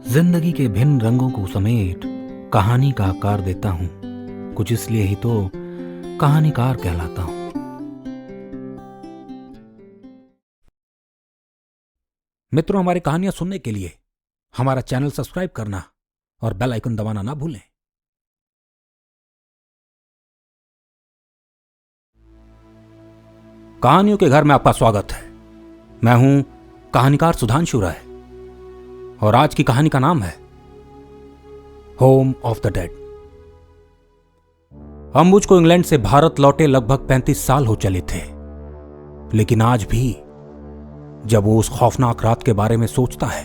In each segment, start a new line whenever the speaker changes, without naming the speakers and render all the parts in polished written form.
जिंदगी के भिन्न रंगों को समेट कहानी का आकार देता हूं। कुछ इसलिए ही तो कहानीकार कहलाता हूं। मित्रों, हमारी कहानियां सुनने के लिए हमारा चैनल सब्सक्राइब करना और बेल आइकन दबाना ना भूलें। कहानियों के घर में आपका स्वागत है। मैं हूं कहानीकार सुधांशु राय और आज की कहानी का नाम है होम ऑफ द डेड। अंबुज को इंग्लैंड से भारत लौटे लगभग 35 साल हो चले थे, लेकिन आज भी जब वो उस खौफनाक रात के बारे में सोचता है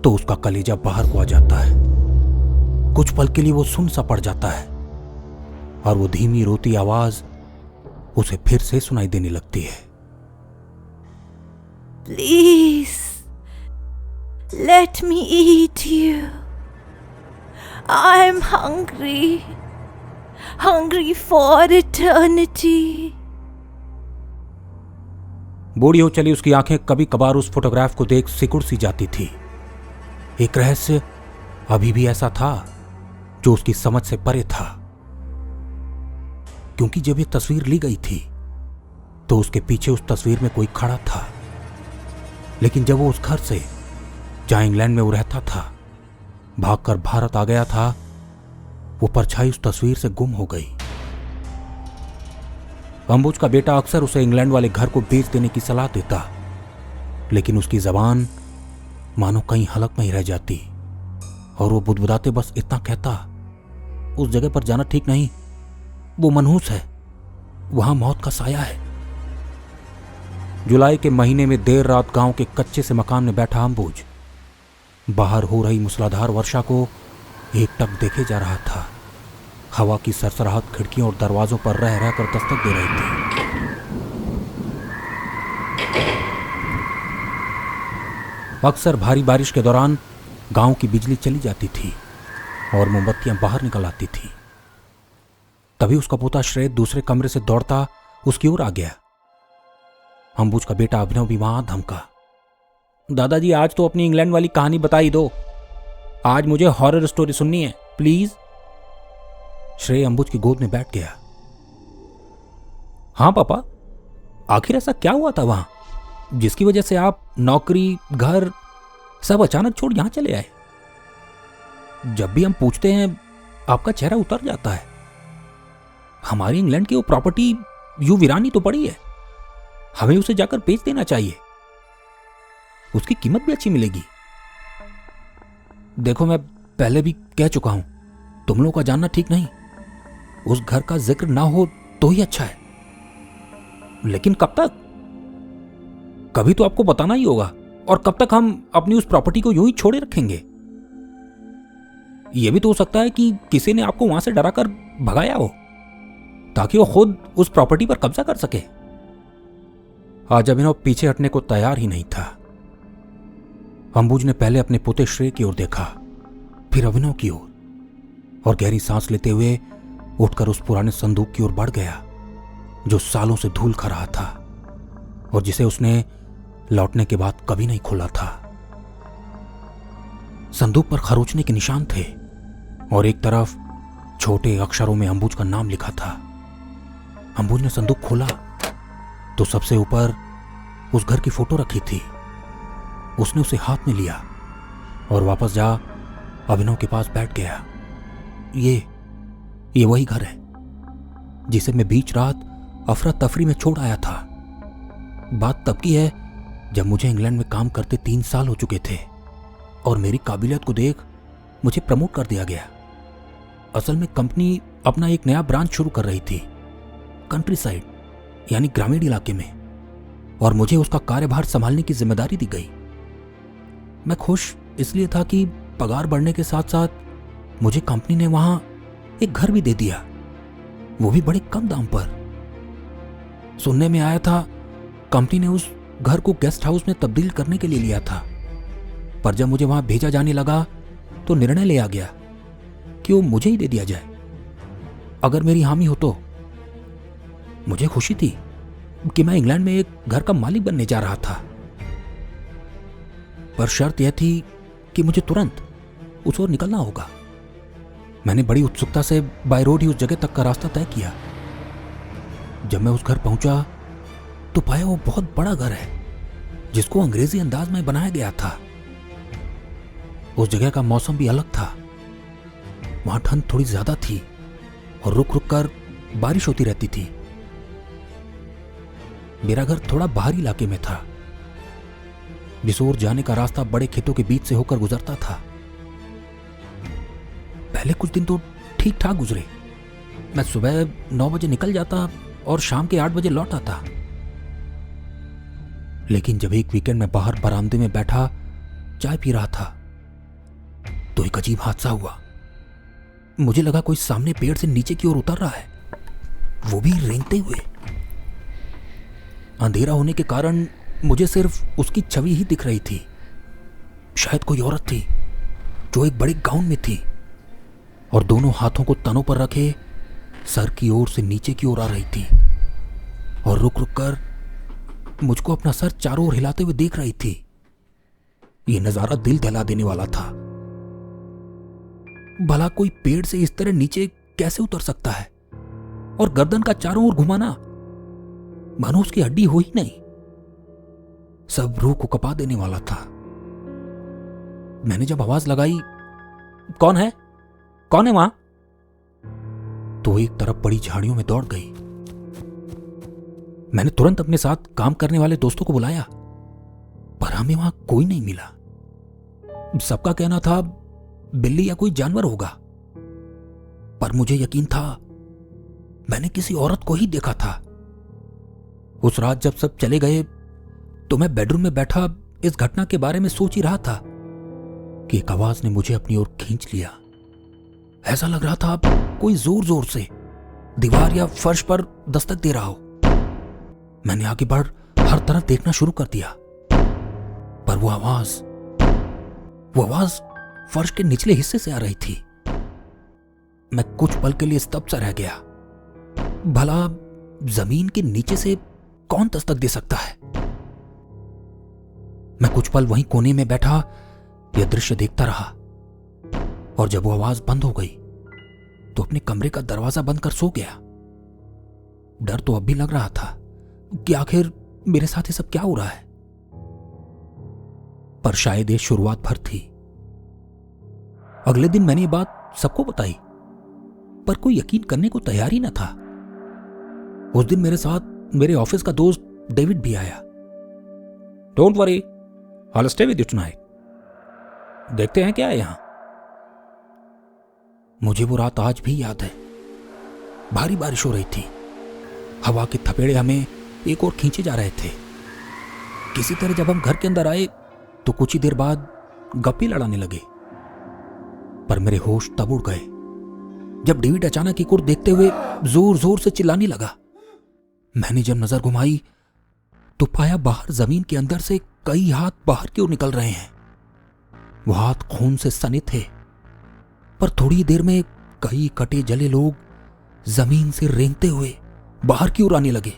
तो उसका कलेजा बाहर को आ जाता है। कुछ पल के लिए वो सुन सा पड़ जाता है और वो धीमी रोती आवाज उसे फिर से सुनाई देने लगती है।
Please, let me eat you. I'm hungry. Hungry for eternity.
बूढ़ी हो चली उसकी आंखें कभी कभार उस फोटोग्राफ को देख सिकुड़ सी जाती थी। एक रहस्य अभी भी ऐसा था जो उसकी समझ से परे था, क्योंकि जब ये तस्वीर ली गई थी तो उसके पीछे उस तस्वीर में कोई खड़ा था। लेकिन जब वो उस घर से, जहां इंग्लैंड में वो रहता था, भागकर भारत आ गया था, वो परछाई उस तस्वीर से गुम हो गई। अंबुज का बेटा अक्सर उसे इंग्लैंड वाले घर को बेच देने की सलाह देता, लेकिन उसकी जबान मानो कहीं हलक में ही रह जाती और वो बुदबुदाते बस इतना कहता, उस जगह पर जाना ठीक नहीं, वो मनहूस है, वहां मौत का साया है। जुलाई के महीने में देर रात गांव के कच्चे से मकान में बैठा अंबुज बाहर हो रही मूसलाधार वर्षा को एकटक देखे जा रहा था। हवा की सरसराहट खिड़कियों और दरवाजों पर रह रहकर दस्तक दे रही थी। अक्सर भारी बारिश के दौरान गांव की बिजली चली जाती थी और मोमबत्तियां बाहर निकल आती थी। तभी उसका पोता श्रेय दूसरे कमरे से दौड़ता उसकी ओर आ गया। अंबुज का बेटा अभिनव भी वहां धमका, दादाजी आज तो अपनी इंग्लैंड वाली कहानी बता ही दो, आज मुझे हॉरर स्टोरी सुननी है प्लीज। श्रेय अंबुज की गोद में बैठ गया। हाँ पापा, आखिर ऐसा क्या हुआ था वहां जिसकी वजह से आप नौकरी, घर सब अचानक छोड़ यहां चले आए? जब भी हम पूछते हैं आपका चेहरा उतर जाता है। हमारी इंग्लैंड की वो प्रॉपर्टी यूं वीरानी तो पड़ी है, हमें उसे जाकर बेच देना चाहिए, उसकी कीमत भी अच्छी मिलेगी। देखो, मैं पहले भी कह चुका हूं, तुम लोगों का जानना ठीक नहीं। उस घर का जिक्र ना हो तो ही अच्छा है, लेकिन कब तक? कभी तो आपको बताना ही होगा, और कब तक हम अपनी उस प्रॉपर्टी को यूं ही छोड़े रखेंगे? यह भी तो हो सकता है कि किसी ने आपको वहां से डराकर भगाया हो ताकि वो खुद उस प्रॉपर्टी पर कब्जा कर सके। आज अभिनव पीछे हटने को तैयार ही नहीं था। अंबुज ने पहले अपने पोते श्रेय की ओर देखा, फिर अभिनव की ओर, और गहरी सांस लेते हुए उठकर उस पुराने संदूक की ओर बढ़ गया जो सालों से धूल खा रहा था और जिसे उसने लौटने के बाद कभी नहीं खोला था। संदूक पर खरोचने के निशान थे और एक तरफ छोटे अक्षरों में अंबुज का नाम लिखा था। अंबुज ने संदूक खोला तो सबसे ऊपर उस घर की फोटो रखी थी। उसने उसे हाथ में लिया और वापस जा अभिनव के पास बैठ गया। ये वही घर है जिसे मैं बीच रात अफरा तफरी में छोड़ आया था। बात तब की है जब मुझे इंग्लैंड में काम करते 3 साल हो चुके थे और मेरी काबिलियत को देख मुझे प्रमोट कर दिया गया। असल में कंपनी अपना एक नया ब्रांच शुरू कर रही थी, कंट्री साइड यानी ग्रामीण इलाके में, और मुझे उसका कार्यभार संभालने की जिम्मेदारी दी गई। मैं खुश इसलिए था कि पगार बढ़ने के साथ साथ मुझे कंपनी ने वहां एक घर भी दे दिया, वो भी बड़े कम दाम पर। सुनने में आया था कंपनी ने उस घर को गेस्ट हाउस में तब्दील करने के लिए लिया था, पर जब मुझे वहां भेजा जाने लगा तो निर्णय लिया गया कि वो मुझे ही दे दिया जाए अगर मेरी हामी हो तो। मुझे खुशी थी कि मैं इंग्लैंड में एक घर का मालिक बनने जा रहा था, पर शर्त यह थी कि मुझे तुरंत उस ओर निकलना होगा। मैंने बड़ी उत्सुकता से बाय रोड ही उस जगह तक का रास्ता तय किया। जब मैं उस घर पहुंचा तो पाया वो बहुत बड़ा घर है जिसको अंग्रेजी अंदाज में बनाया गया था। उस जगह का मौसम भी अलग था। वहां ठंड थोड़ी ज्यादा थी और रुक रुक कर बारिश होती रहती थी। मेरा घर थोड़ा बाहरी इलाके में था, जिस ओर जाने का रास्ता बड़े खेतों के बीच से होकर गुजरता था। पहले कुछ दिन तो ठीक ठाक गुजरे। मैं सुबह 9 बजे निकल जाता और शाम के 8 बजे लौट आता। लेकिन जब एक वीकेंड में बाहर बरामदे में बैठा चाय पी रहा था तो एक अजीब हादसा हुआ। मुझे लगा कोई सामने पेड़ से नीचे की ओर उतर रहा है, वो भी रेंगते हुए। अंधेरा होने के कारण मुझे सिर्फ उसकी छवि ही दिख रही थी। शायद कोई औरत थी जो एक बड़े गाउन में थी और दोनों हाथों को तनों पर रखे सर की ओर से नीचे की ओर आ रही थी और रुक रुक कर मुझको अपना सर चारों ओर हिलाते हुए देख रही थी। यह नजारा दिल दहला देने वाला था। भला कोई पेड़ से इस तरह नीचे कैसे उतर सकता है और गर्दन का चारों ओर घुमाना मानो उसकी हड्डी हो ही नहीं। सब रूह को कपा देने वाला था। मैंने जब आवाज लगाई, कौन है वहां, तो एक तरफ बड़ी झाड़ियों में दौड़ गई। मैंने तुरंत अपने साथ काम करने वाले दोस्तों को बुलाया, पर हमें वहां कोई नहीं मिला। सबका कहना था बिल्ली या कोई जानवर होगा, पर मुझे यकीन था मैंने किसी औरत को ही देखा था। उस रात जब सब चले गए तो मैं बेडरूम में बैठा इस घटना के बारे में सोच ही रहा था कि एक आवाज ने मुझे अपनी ओर खींच लिया। ऐसा लग रहा था कोई जोर जोर से दीवार या फर्श पर दस्तक दे रहा हो। मैंने आगे बढ़ हर तरफ देखना शुरू कर दिया, पर वो आवाज फर्श के निचले हिस्से से आ रही थी। मैं कुछ पल के लिए स्तब्ध सा रह गया। भला जमीन के नीचे से कौन दस्तक दे सकता है? मैं कुछ पल वहीं कोने में बैठा यह दृश्य देखता रहा और जब वो आवाज बंद हो गई तो अपने कमरे का दरवाजा बंद कर सो गया। डर तो अब भी लग रहा था कि आखिर मेरे साथ ये सब क्या हो रहा है, पर शायद ये शुरुआत भर थी। अगले दिन मैंने ये बात सबको बताई, पर कोई यकीन करने को तैयार ही न था। उस दिन मेरे साथ मेरे ऑफिस का दोस्त डेविड भी आया। Don't worry, I will stay with you tonight. देखते हैं क्या है यहां। मुझे वो रात आज भी याद है। भारी बारिश हो रही थी। हवा के थपेड़े हमें एक और खींचे जा रहे थे। किसी तरह जब हम घर के अंदर आए तो कुछ ही देर बाद गप्पे लड़ाने लगे, पर मेरे होश तब उड़ गए जब डेविड अचानक एक ओर देखते हुए जोर जोर से चिल्लाने लगा। मैंने जब नजर घुमाई तो पाया बाहर जमीन के अंदर से कई हाथ बाहर की ओर निकल रहे हैं। वो हाथ खून से सने थे, पर थोड़ी देर में कई कटे जले लोग जमीन से रेंगते हुए बाहर की ओर आने लगे।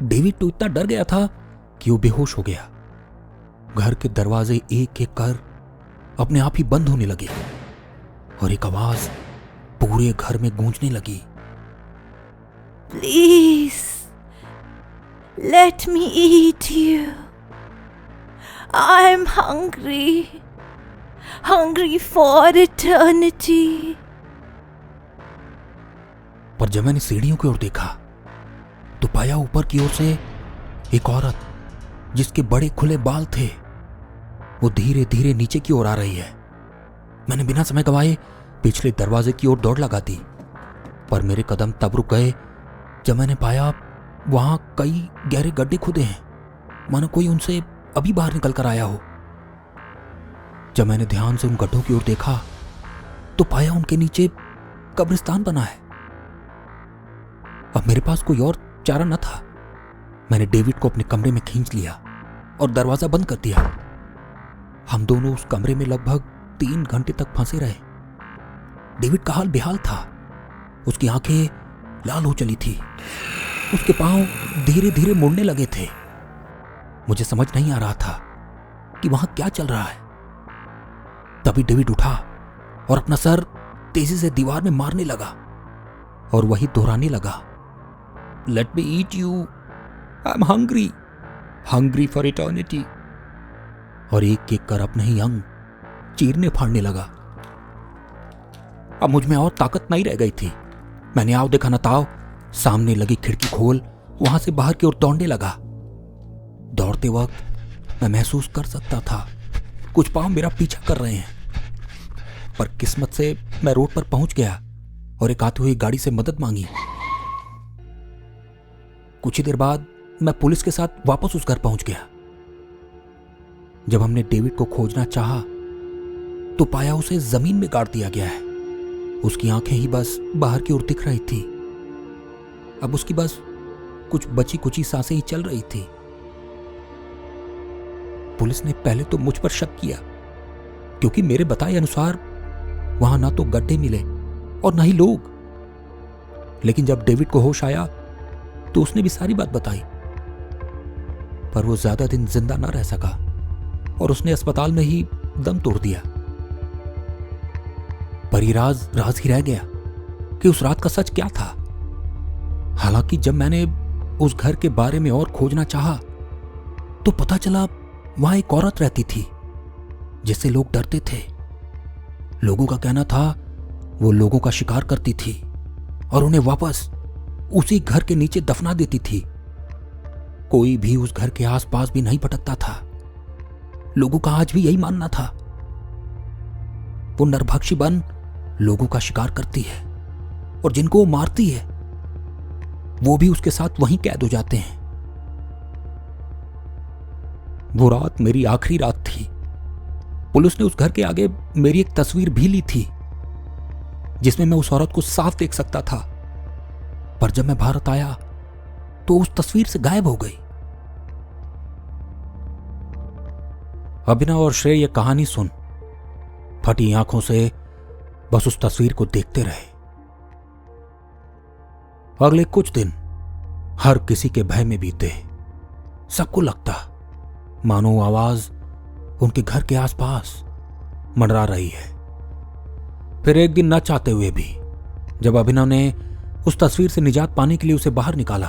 डेविड तो इतना डर गया था कि वो बेहोश हो गया। घर के दरवाजे एक एक कर अपने आप ही बंद होने लगे और एक आवाज पूरे घर में गूंजने लगी।
Please, let me eat you. I'm hungry for eternity.
पर जब मैंने सीढ़ियों की ओर देखा तो पाया ऊपर की ओर से एक औरत जिसके बड़े खुले बाल थे, वो धीरे धीरे नीचे की ओर आ रही है। मैंने बिना समय गंवाए पिछले दरवाजे की ओर दौड़ लगा दी, पर मेरे कदम तब रुक गए जब मैंने पाया वहां कई गहरे गड्ढे खुदे हैं, मानो कोई उनसे अभी बाहर निकल कर आया हो। जब मैंने ध्यान से उन गड्ढों की ओर देखा तो पाया उनके नीचे कब्रिस्तान बना है। अब मेरे पास कोई और चारा न था। मैंने डेविड को अपने कमरे में खींच लिया और दरवाजा बंद कर दिया। हम दोनों उस कमरे में लगभग 3 घंटे तक फंसे रहे। डेविड का हाल बेहाल था। उसकी आंखें लाल हो चली थी, उसके पांव धीरे धीरे मुड़ने लगे थे। मुझे समझ नहीं आ रहा था कि वहां क्या चल रहा है। तभी डेविड उठा और अपना सर तेजी से दीवार में मारने लगा और वही दोहराने लगा, let me eat you, I am hungry, hungry for eternity. और एक एक कर अपने ही अंग चीरने फाड़ने लगा। अब मुझ में और ताकत नहीं रह गई थी। मैंने आओ देखा न ताव सामने लगी खिड़की खोल वहां से बाहर की ओर दौड़ने लगा। दौड़ते वक्त मैं महसूस कर सकता था कुछ पांव मेरा पीछा कर रहे हैं, पर किस्मत से मैं रोड पर पहुंच गया और एक आती हुई गाड़ी से मदद मांगी। कुछ ही देर बाद मैं पुलिस के साथ वापस उस घर पहुंच गया। जब हमने डेविड को खोजना चाहा तो पाया उसे जमीन में गाड़ दिया गया है। उसकी आंखें ही बस बाहर की ओर दिख रही थी। अब उसकी बस कुछ बची कुची सांसें ही चल रही थी। पुलिस ने पहले तो मुझ पर शक किया, क्योंकि मेरे बताए अनुसार वहां ना तो गड्ढे मिले और ना ही लोग। लेकिन जब डेविड को होश आया तो उसने भी सारी बात बताई, पर वो ज्यादा दिन जिंदा ना रह सका और उसने अस्पताल में ही दम तोड़ दिया। पर ये राज ही रह गया कि उस रात का सच क्या था। हालांकि जब मैंने उस घर के बारे में और खोजना चाहा तो पता चला वहां एक औरत रहती थी जिससे लोग डरते थे। लोगों का कहना था वो लोगों का शिकार करती थी और उन्हें वापस उसी घर के नीचे दफना देती थी। कोई भी उस घर के आसपास भी नहीं भटकता था। लोगों का आज भी यही मानना था। वो नरभक्षी बन लोगों का शिकार करती है और जिनको वो मारती है वो भी उसके साथ वहीं कैद हो जाते हैं। वो रात मेरी आखिरी रात थी। पुलिस ने उस घर के आगे मेरी एक तस्वीर भी ली थी जिसमें मैं उस औरत को साफ देख सकता था, पर जब मैं भारत आया तो उस तस्वीर से गायब हो गई। अभिनव और श्रेय ये कहानी सुन फटी आंखों से बस उस तस्वीर को देखते रहे। अगले कुछ दिन हर किसी के भय में बीते। सबको लगता मानो आवाज उनके घर के आसपास मंडरा रही है। फिर एक दिन न चाहते हुए भी जब अभिनव ने उस तस्वीर से निजात पाने के लिए उसे बाहर निकाला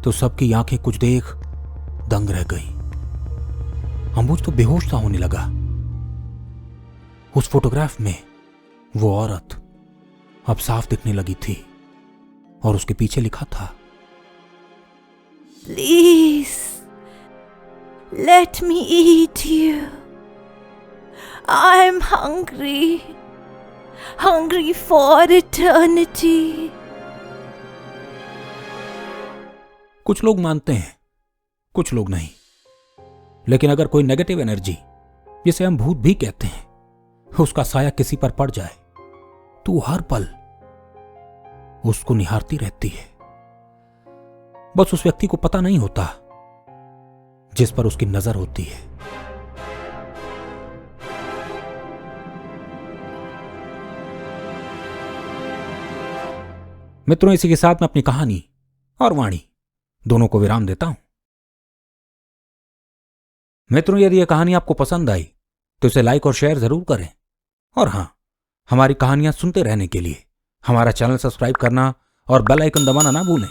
तो सबकी आंखें कुछ देख दंग रह गई। अंबुज तो बेहोश सा होने लगा। उस फोटोग्राफ में वो औरत अब साफ दिखने लगी थी और उसके पीछे लिखा था,
Please, let me eat you. I'm hungry. Hungry for eternity.
कुछ लोग मानते हैं, कुछ लोग नहीं। लेकिन अगर कोई नेगेटिव एनर्जी, जिसे हम भूत भी कहते हैं, उसका साया किसी पर पड़ जाए तो हर पल उसको निहारती रहती है। बस उस व्यक्ति को पता नहीं होता जिस पर उसकी नजर होती है। मित्रों, इसी के साथ मैं अपनी कहानी और वाणी दोनों को विराम देता हूं। मित्रों, यदि यह कहानी आपको पसंद आई तो इसे लाइक और शेयर जरूर करें। और हां, हमारी कहानियां सुनते रहने के लिए हमारा चैनल सब्सक्राइब करना और बेल आइकन दबाना ना भूलें।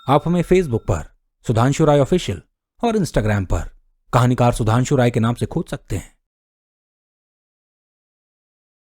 आप हमें फेसबुक पर सुधांशु राय ऑफिशियल और इंस्टाग्राम पर कहानीकार सुधांशु राय के नाम से खोज सकते हैं।